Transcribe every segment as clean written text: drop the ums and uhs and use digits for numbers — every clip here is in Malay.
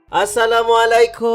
Assalamualaikum.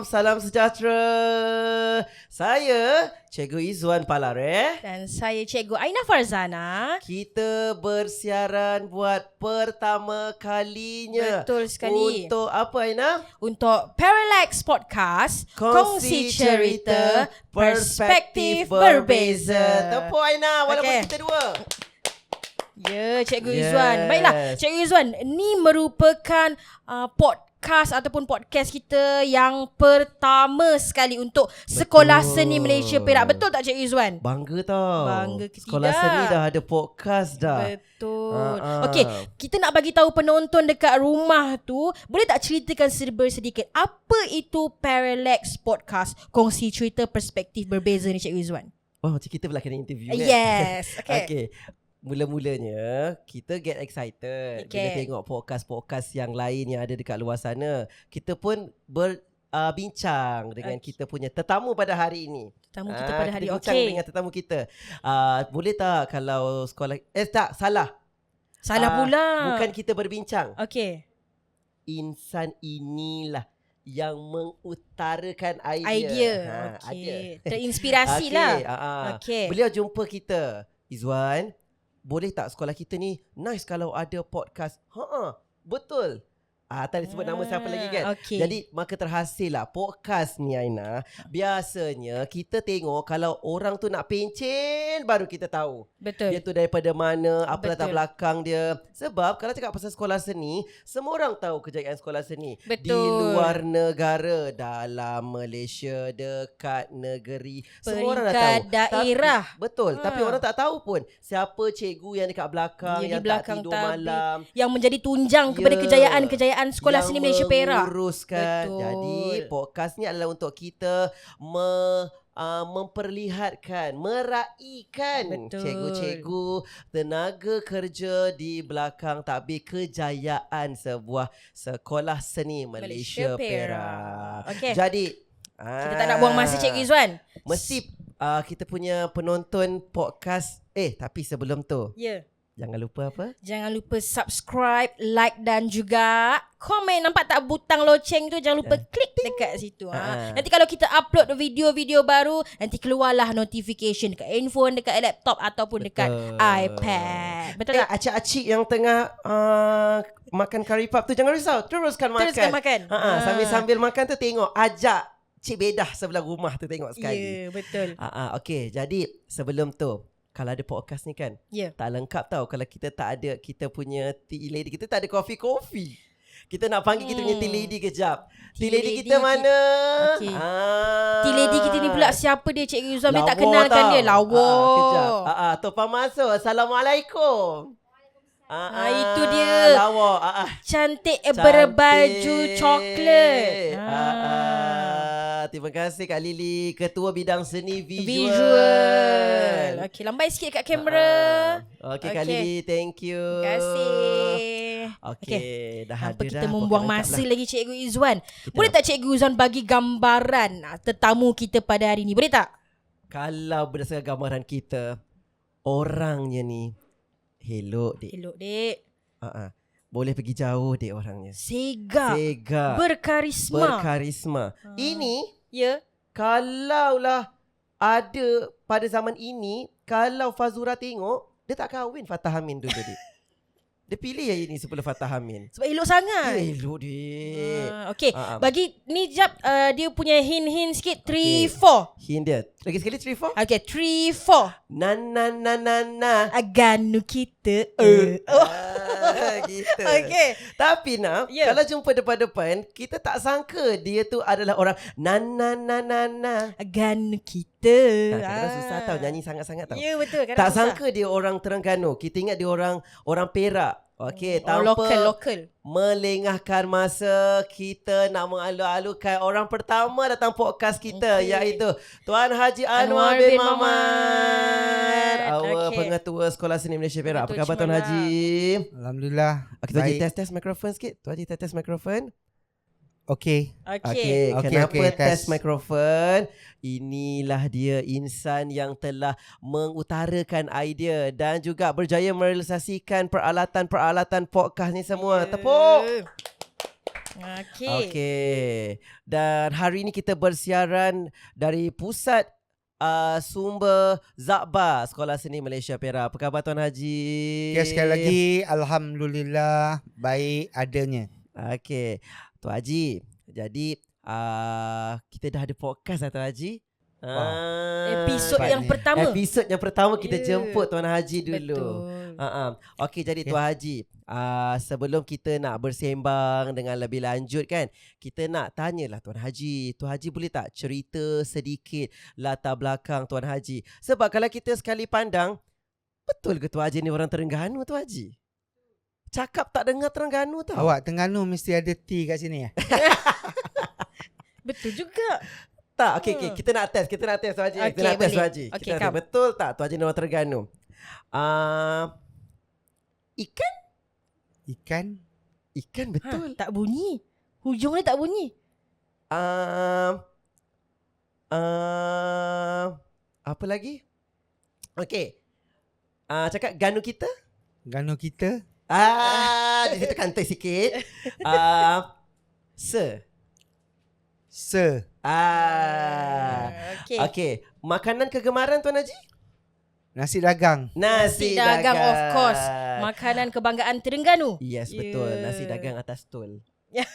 Salam sejahtera. Saya Cikgu Izzuan Palare. Dan saya Cikgu Aina Farzana. Kita bersiaran buat pertama kalinya. Betul sekali. Untuk apa, Aina? Untuk Parallax Podcast, kongsi cerita, perspektif berbeza. Tepuk, Aina, walaupun Okey. kita dua. Ya, Cikgu Yes. Izzuan. Baiklah, Cikgu Izzuan, ni merupakan podcast ataupun podcast kita yang pertama sekali untuk Sekolah Seni Malaysia Perak. Betul tak, Cikgu Izzuan? Bangga tau. Bangga ke Sekolah tidak? Seni dah ada podcast dah. Betul. Ha. Okey, kita nak bagi tahu penonton dekat rumah tu, boleh tak ceritakan serba sedikit apa itu Parallax Podcast, kongsi cerita perspektif berbeza ni, Cikgu Izzuan? Oh, macam kita pula kena interview kan? Yes. Okay. Okay. Mula-mulanya kita get excited bila tengok podcast-podcast yang lain yang ada dekat luar sana. Kita pun berbincang dengan kita punya tetamu pada hari ini. Tetamu kita pada hari kita bincang dengan tetamu kita. Boleh tak kalau sekolah salah. Salah pula. Bukan kita berbincang. Okay. Insan inilah yang mengutarakan idea. Idea. Okay. Terinspirasi lah. Okay. Beliau jumpa kita. Izzuan, boleh tak sekolah kita ni nice kalau ada podcast? Betul. Tak disebut nama siapa lagi kan? Okay. Jadi maka terhasil lah podcast ni, Aina. Biasanya kita tengok kalau orang tu nak pencen baru kita tahu. Betul. Dia tu daripada mana, apa latar Betul. belakang dia. Sebab kalau cakap pasal sekolah seni, semua orang tahu kejayaan sekolah seni. Betul. Di luar negara, dalam Malaysia, dekat negeri, semua orang dah tahu. Peringkat daerah. Betul. Tapi orang tak tahu pun siapa cikgu yang dekat belakang, Dia yang di belakang tak tidur tabir, malam, yang menjadi tunjang kepada kejayaan-kejayaan Sekolah Seni Malaysia Perak. Menguruskan. Betul. Jadi podcast ni adalah untuk kita memperlihatkan, meraihkan Betul. cikgu-cikgu, tenaga kerja di belakang tabir kejayaan sebuah Sekolah Seni Malaysia Perak. Okey. Jadi Kita tak nak buang masa, Cikgu Izzuan. mesti kita punya penonton podcast. Tapi sebelum tu, Ya. jangan lupa apa? Jangan lupa subscribe, like dan juga komen. Nampak tak butang loceng tu? Jangan lupa klik dekat situ. Nanti kalau kita upload video-video baru, nanti keluarlah notification dekat handphone, dekat laptop ataupun dekat iPad. Betul tak? Acik-acik yang tengah makan curry puff tu jangan risau, teruskan makan. Teruskan makan. Sambil-sambil makan tu tengok, ajak Cik Bedah sebelah rumah tu tengok sekali. Ya, betul. Okey, jadi sebelum tu, kalau ada podcast ni kan, tak lengkap tau kalau kita tak ada kita punya tea lady. Kita tak ada coffee. Kita nak panggil kita punya tea lady kejap. Tea lady kita mana? Okay. Tea lady kita ni pula siapa dia, Cikgu Izzuan? Boleh tak Lawa kenalkan tau. dia? Lawa. Kejap. Topan masuk. Assalamualaikum. Itu dia. Lawa. Cantik berbaju coklat. Terima kasih Kak Lily, Ketua Bidang Seni Visual. Okey, lambai sikit kat kamera. Okey Kak Lily, thank you. Terima kasih. Okey, dah Tanpa ada kita dah. membuang masa lagi, Cikgu Izzuan. Boleh tak Cikgu Izzuan bagi gambaran tetamu kita pada hari ni? Boleh tak? Kalau berdasarkan gambaran kita, orangnya ni elok, Dek. Elok, Dek. Boleh pergi jauh, Dek, orangnya. Sega. Berkarisma. Ini kalaulah ada pada zaman ini, kalau Fazura tengok, dia tak kahwin Fatah Amin dulu, Dek. Dia pilih yang ini sebelum Fatah Amin. Sebab elok sangat. Elok, Dek. Okey, bagi ni jap dia punya hint sikit. 3, 4. Hint dia. Lagi sekali 3, 4. Okey, 3, 4. Na. Aganu kita. Gitu. Okey. Tapi kalau jumpa depan-depan, kita tak sangka dia tu adalah orang na. Aganu kita. Kadang-kadang susah tau, nyanyi sangat-sangat tau. Ya, betul. Tak sangka dia orang Terengganu. Kita ingat dia orang Perak. Okey, tanpa lokal. melengahkan masa, kita nak mengalu-alukan orang pertama datang podcast kita, iaitu Tuan Haji Anwar bin Mamat, pengetua Sekolah Seni Malaysia Perak. Apa khabar Tuan Haji? Alhamdulillah. Tuan Haji test mikrofon sikit. Tuan Haji test mikrofon. Okey. Kenapa test test. mikrofon? Inilah dia insan yang telah mengutarakan idea dan juga berjaya merealisasikan peralatan-peralatan podcast ni semua. Tepuk. Okey. Okey. Dan hari ini kita bersiaran dari pusat sumber Zakbar Sekolah Seni Malaysia Perak. Apa khabar Tuan Haji? Okay, sekali lagi Alhamdulillah baik adanya. Okey. Tuan Haji, jadi kita dah ada podcast Tuan Haji. Episod yang Cepatnya. pertama. Episod yang pertama kita Ya. jemput Tuan Haji dulu. Betul. Okey, jadi Okay. Tuan Haji, sebelum kita nak bersembang dengan lebih lanjut kan, kita nak tanyalah Tuan Haji. Tuan Haji boleh tak cerita sedikit latar belakang Tuan Haji? Sebab kalau kita sekali pandang, betul ke Tuan Haji ni orang Terengganu Tuan Haji? Cakap tak dengar Terengganu tau. Awak Terengganu mesti ada T kat sini ya? Betul juga. Tak, okey, kita nak test Tuan Haji. Kita Okey, nak test boleh. Tuan Haji. Okey, Kita nak come. test. Betul tak Tuan Haji ni orang Terengganu? Ikan? Ikan Betul. Tak bunyi. Hujung dia tak bunyi. Apa lagi? Okey. Cakap ganu kita? Ganu kita Di situ kantai sikit. Sir. Se Okey. Okey. Makanan kegemaran Tuan Haji? nasi dagang. Nasi dagang, dagang. of course. Makanan kebanggaan Terengganu. Yes, betul. Ya. Nasi dagang atas tol. Ya.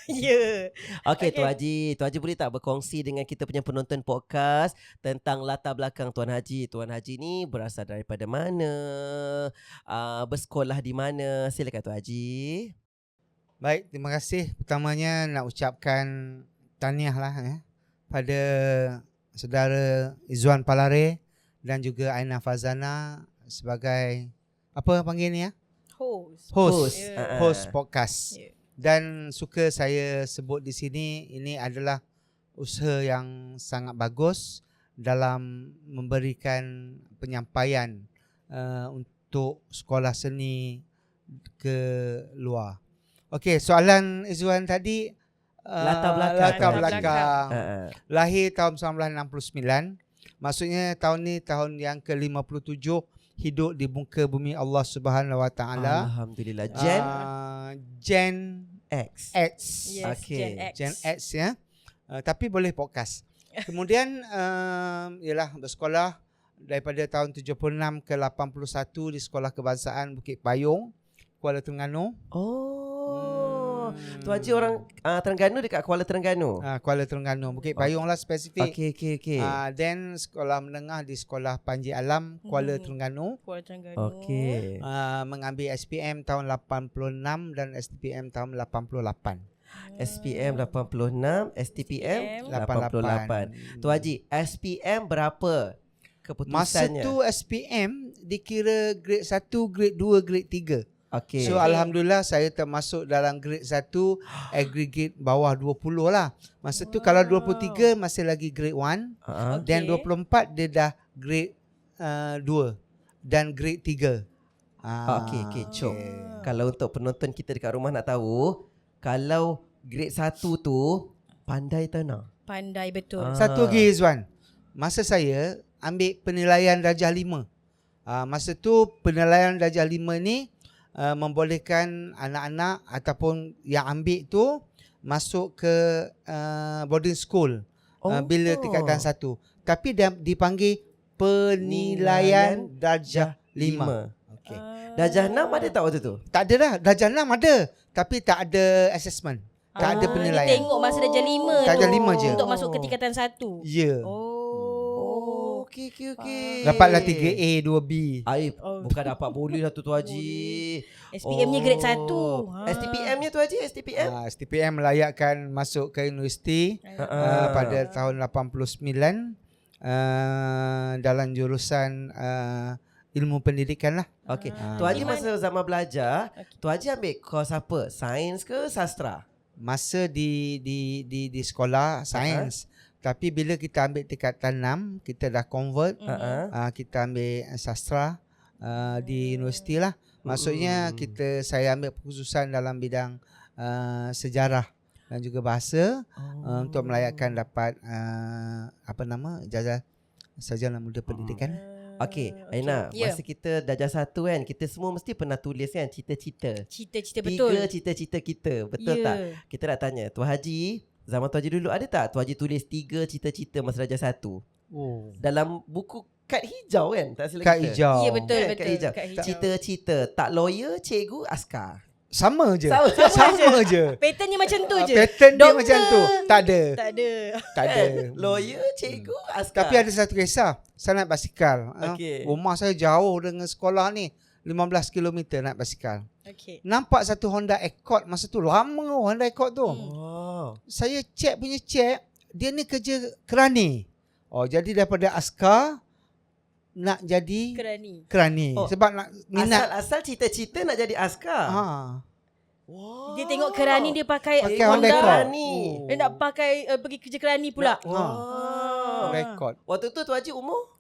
Okey, Tuan Haji. Tuan Haji boleh tak berkongsi dengan kita punya penonton podcast tentang latar belakang Tuan Haji? Tuan Haji ni berasal daripada mana? Bersekolah di mana? Silakan Tuan Haji. Baik, terima kasih. Pertamanya nak ucapkan tahniah lah pada saudara Izzuan Palare dan juga Aina Fazana sebagai apa panggil ni ya? Host. Host. Ya. Host podcast. Ya. Dan suka saya sebut di sini ini adalah usaha yang sangat bagus dalam memberikan penyampaian untuk sekolah seni ke luar. Okey, soalan Izzuan tadi Latar belakang. Latar Latar belakang. belakang. Lahir tahun 1969. Maksudnya tahun ni tahun yang ke-57 hidup di muka bumi Allah Subhanahu Wa Taala. Alhamdulillah. Gen X. X. Yes, Okey. Gen X. Gen X ya. Tapi boleh podcast. Kemudian ialah bersekolah daripada tahun 76 ke 81 di Sekolah Kebangsaan Bukit Payung, Kuala Terengganu. Tuan Haji orang Terengganu dekat Kuala Terengganu. Kuala Terengganu, Bukit Payung lah spesifik. Okey. Then sekolah menengah di Sekolah Panji Alam, Kuala Terengganu. Kuala Terengganu. Okey. Mengambil SPM tahun 86 dan STPM tahun 88. SPM 86, STPM 88. Tuan Haji, SPM berapa Masa keputusannya? tu SPM dikira grade 1, grade 2, grade 3. Okey. So alhamdulillah saya termasuk dalam grade 1 aggregate bawah 20 lah. Masa tu kalau 23 masih lagi grade 1. Dan 24 dia dah grade 2 dan grade 3. Okey, cok. Kalau untuk penonton kita dekat rumah nak tahu, kalau grade 1 tu pandai tanah. Pandai betul. Satu lagi Izzuan. Masa saya ambil penilaian darjah 5. Masa tu penilaian darjah 5 ni membolehkan anak-anak ataupun yang ambil tu masuk ke boarding school bila tingkatan 1. Tapi dia dipanggil penilaian darjah 5. Okey. Darjah 6 ada tak waktu tu? Tak ada dah, darjah 6 ada tapi tak ada assessment. Tak ada Dia penilaian. tengok masa darjah 5 Darjah tu 5 je. untuk masuk ke tingkatan 1. Ya. Okey. Dapatlah 3A, 2B. Aib, bukan dapat boleh lah tu Tuan Haji. SPM-nya grade 1. STPM-nya Tuan Haji, STPM? STPM melayakkan masuk ke universiti pada tahun 89 dalam jurusan ilmu pendidikan lah. Okey. Tuan Haji Di masa zaman belajar, Okey. Tuan Haji ambil kos apa? Sains ke sastra? Masa di sekolah sains. Tapi bila kita ambil tingkatan 6, kita dah convert, kita ambil sastra di universiti lah. Maksudnya saya ambil kekhususan dalam bidang sejarah dan juga bahasa untuk melayakkan dapat ijazah sarjana muda pendidikan. Okey, Aina, Ya. masa kita darjah 1 kan, kita semua mesti pernah tulis kan cita-cita. Cita-cita betul. 3 cita-cita kita, betul Ya. tak? Kita nak tanya, Tuan Haji, zaman Tuan Haji dulu ada tak Tuan Haji tulis 3 cita-cita masa darjah 1? Oh. Dalam buku kad hijau kan? Tak silap Kad kita. hijau. Ya betul Kan, betul. kad hijau. Kad hijau. Cita-cita, tak lawyer, cikgu, askar. Sama je. Sama je. Patternnya macam tu je. Pattern dia Doktor. macam tu. Tak ada. Tak ada. Tak ada. Lawyer, cikgu, askar. Tapi ada satu kisah. Saya naik basikal. Okey. Rumah saya jauh dengan sekolah ni. 15 km naik basikal. Okey. Nampak satu Honda Accord masa tu. Lama Honda Accord tu. Oh. Saya cek, dia ni kerja kerani. Oh, jadi daripada askar nak jadi kerani. Oh, Sebab nak minat. Asal cita-cita nak jadi askar. Ha. Wow. Dia tengok kerani dia pakai Pakai Honda Honda. Accord. Kerani. Dia nak pakai pergi kerja kerani pula. Wow. Honda Accord. Waktu tu Tuan Haji umur?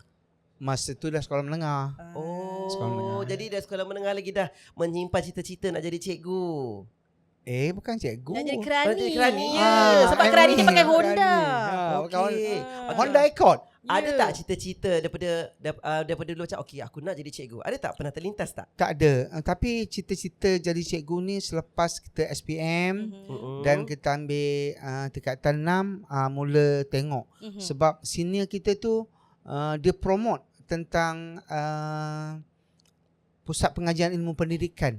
Masa tu dah sekolah menengah. Sekolah menengah. Jadi dah sekolah menengah lagi dah menyimpan cita-cita nak jadi cikgu. Bukan cikgu. Nak jadi Nak kerani. jadi kerani. Ya, sebab kerani dia pakai Honda. Pakai Okey. Honda Accord. Ada Ya. tak cita-cita daripada dulu macam okey aku nak jadi cikgu? Ada tak pernah terlintas tak? Tak ada. Tapi cita-cita jadi cikgu ni selepas kita SPM dan kita ambil tingkatan 6 mula tengok. Sebab senior kita tu dia promote tentang Pusat Pengajian Ilmu Pendidikan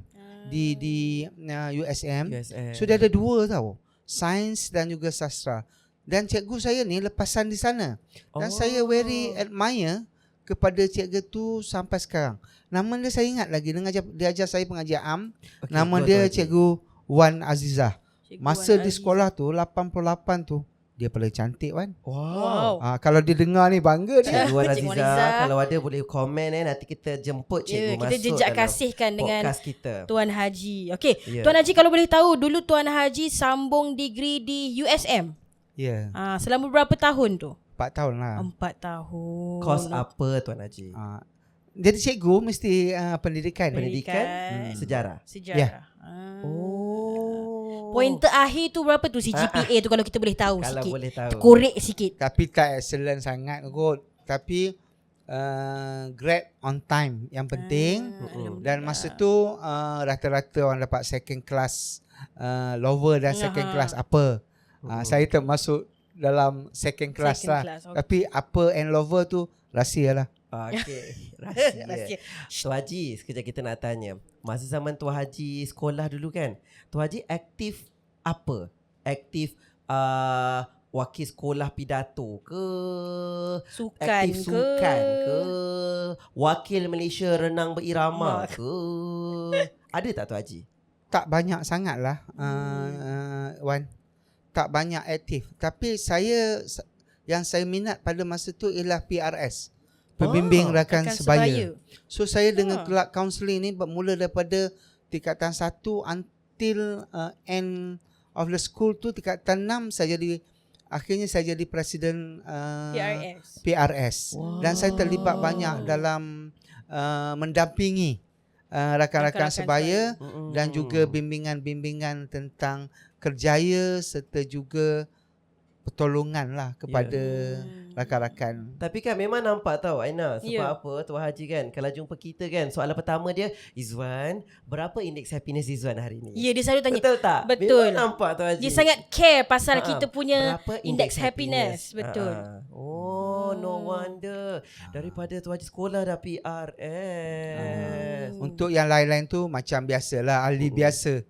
di USM. So dia ada 2 tau. Sains dan juga sastra. Dan cikgu saya ni lepasan di sana. Dan saya very admire kepada cikgu tu sampai sekarang. Nama dia saya ingat lagi. Dia ajar saya pengajian am. Okay, Nama dia Cikgu Wan Azizah. Masa di sekolah tu 88 tu dia paling cantik Wan. Wow. Kalau dia dengar ni bangga dia. Cikgu Wan Cikgu Azizah, Azizah. kalau ada boleh komen nanti kita jemput cikgu kita masuk jejak dalam kasihkan dengan podcast kita. Tuan Haji. Okey, Ya. Tuan Haji kalau boleh tahu dulu Tuan Haji sambung degree di USM. Ya. Selama berapa tahun tu? 4 tahun lah. 4 tahun. Kos apa Tuan Haji? Jadi cikgu mesti pendidikan. Pendidikan, sejarah. Sejarah. Oh. Poin terakhir tu berapa tu CGPA tu kalau kita boleh tahu Kalau sikit. boleh tahu. Korek sikit. Tapi tak excellent sangat kot. Tapi grade on time yang penting. Dan masa tu rata-rata orang dapat second class lower dan second class upper. Saya termasuk dalam second class Second lah. class, okay. Tapi upper and lower tu rahsia lah. Okey. Rahsia. Rahsia. Tuan Haji, sekejap kita nak tanya. Masa zaman Tuan Haji sekolah dulu kan, Tuan Haji aktif apa? Aktif wakil sekolah pidato ke? Aktif sukan ke? Wakil Malaysia renang berirama ke? Ada tak Tuan Haji? Tak banyak sangat lah Wan. Tak banyak aktif. Tapi yang saya minat pada masa tu ialah PRS. Pembimbing rakan sebaya. So saya dengan kelab counselling ni bermula daripada tingkatan 1 until end of the school tu tingkatan 6 akhirnya saya jadi presiden PRS. Dan saya terlibat banyak dalam mendampingi rakan-rakan sebaya dan juga bimbingan-bimbingan tentang kerjaya serta juga pertolongan lah kepada rakan-rakan. Tapi kan memang nampak tau Aina. Sebab Ya. apa Tuan Haji kan, kalau jumpa kita kan, soalan pertama dia, Izwan, berapa indeks happiness Izwan hari ni? Ya, dia selalu tanya. Betul tak? Betul. Memang nampak Tuan Haji. Dia sangat care pasal kita punya berapa indeks happiness. Betul. Oh, no wonder. Daripada Tuan Haji sekolah dah PRS. Untuk yang lain-lain tu macam biasalah, ahli biasa.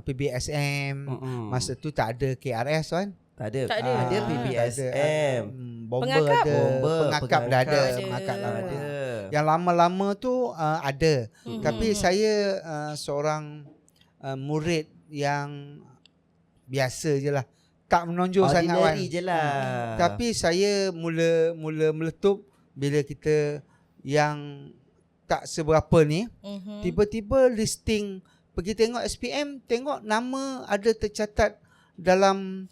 PBSM. Masa tu tak ada KRS kan? Tak ada. Tak ada. Ada PBSM. Bomber Pengakap. ada. Pengakap dah ada. Pengakap Pengakap dah ada. ada. Yang lama-lama tu ada. Tapi saya seorang murid yang biasa je lah. Tak menonjol sangat kan. Ordinary je lah. Tapi saya mula meletup bila kita yang tak seberapa ni. Tiba-tiba listing pergi tengok SPM, tengok nama ada tercatat dalam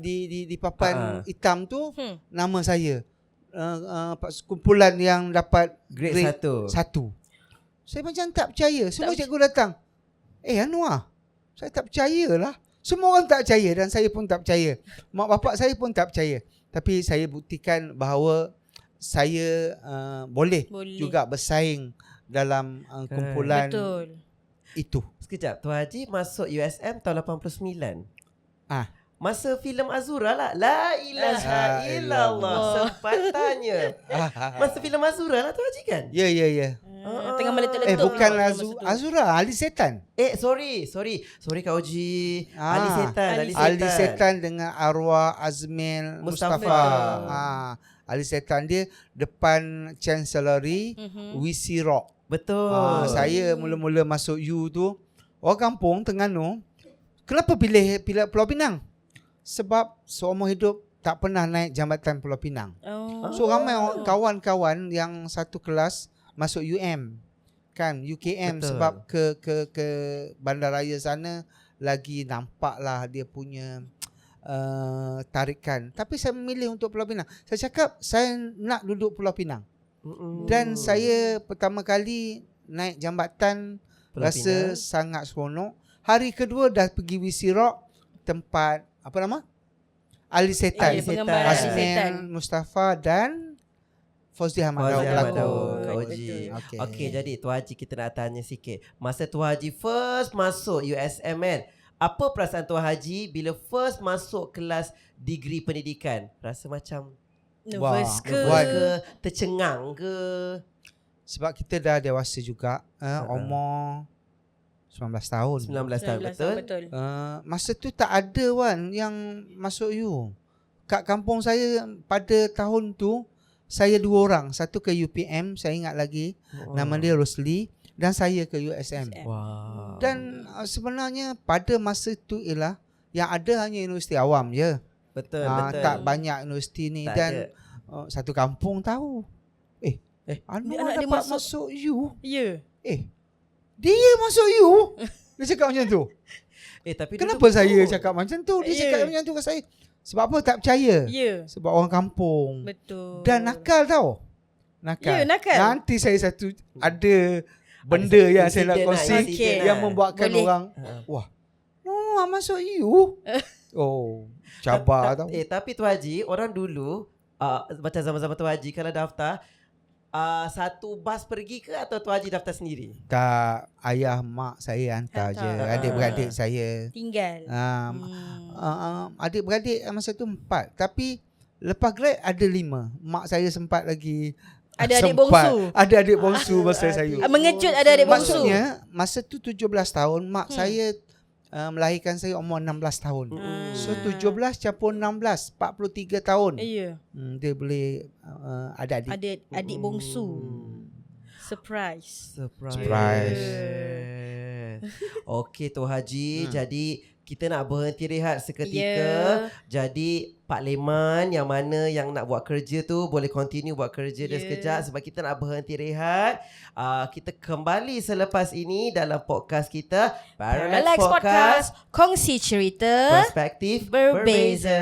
di papan hitam tu nama saya. Kumpulan yang dapat Grade 1. 1. Saya macam tak percaya. Semua cikgu datang. Anwar, saya tak percayalah. Semua orang tak percaya dan saya pun tak percaya. Mak bapak saya pun tak percaya. Tapi saya buktikan bahawa saya boleh juga bersaing dalam kumpulan Betul. itu. Sekejap, Tuan Haji masuk USM tahun 89. Ah. Masa filem Azura lah. La ilaha illallah. Sempatannya. Masa filem Azura lah Tuan Haji kan? Ya. Tengah meletup-letup. Bukan Azura, Ali Setan. Sorry Kak Oji. Ali Setan. Ali Setan dengan arwah Azmil Mustafa. Ali Setan dia depan Chancellery WC Rock. Betul. Saya mula-mula masuk U tu, orang kampung Terengganu, kenapa pilih Pulau Pinang? Sebab seumur hidup tak pernah naik jambatan Pulau Pinang. So ramai kawan-kawan yang satu kelas masuk UM kan, UKM. Betul. Sebab ke bandaraya sana lagi nampaklah dia punya tarikan. Tapi saya memilih untuk Pulau Pinang. Saya cakap saya nak duduk Pulau Pinang. Dan saya pertama kali naik jambatan Pulau rasa Pinang sangat seronok. Hari kedua dah pergi WC Rock, tempat apa nama? Ali Setan. Azmil Mustafa dan Fauzi Ahmad Daud. Okey, jadi Tuan Haji kita nak tanya sikit. Masa Tuan Haji first masuk USM kan, apa perasaan Tuan Haji bila first masuk kelas degree pendidikan? Rasa macam nervous ke? Tercengang ke? Sebab kita dah dewasa juga, umur 19 tahun. 19 tahun, betul. Masa tu tak ada Wan yang masuk U. Kat kampung saya pada tahun tu, saya 2 orang. Satu ke UPM, saya ingat lagi. Nama dia Rosli. Dan saya ke USM. Wow. Dan sebenarnya pada masa tu ialah yang ada hanya universiti awam je. Betul. Tak banyak universiti ni. Tak dan satu kampung tahu. Anwar dapat masuk U. Ya. Dia masuk U. Dia cakap macam tu. Tapi kenapa saya cakap macam tu? Dia cakap macam tu kat saya. Sebab apa? Tak percaya. Sebab orang kampung. Betul. Dan nakal tau. Nakal. Nakal. Nanti saya ada benda yang saya nak kongsi yang membuatkan orang wah, masuk U. Cabar tau. Tapi Tuan Haji, orang dulu macam zaman-zaman Tuan Haji kalau daftar satu bas pergi ke atau Tuan Haji daftar sendiri? Tak, ayah mak saya hantar je. Adik-beradik saya tinggal. Adik-beradik masa tu 4. Tapi lepas grad ada 5. Mak saya sempat lagi ada adik bongsu. Ada adik bongsu masa saya. Mengejut ada adik bongsu. Maksudnya masa tu 17 tahun mak saya melahirkan saya umur 16 tahun. So 17 campur 16, 43 tahun. Dia boleh ada adik bongsu. Surprise. Okey Tuan Haji, jadi kita nak berhenti rehat seketika. Jadi Pak Leman yang mana yang nak buat kerja tu boleh continue buat kerja dia sekejap sebab kita nak berhenti rehat. Kita kembali selepas ini dalam podcast kita Parallax Podcast, kongsi cerita perspektif berbeza.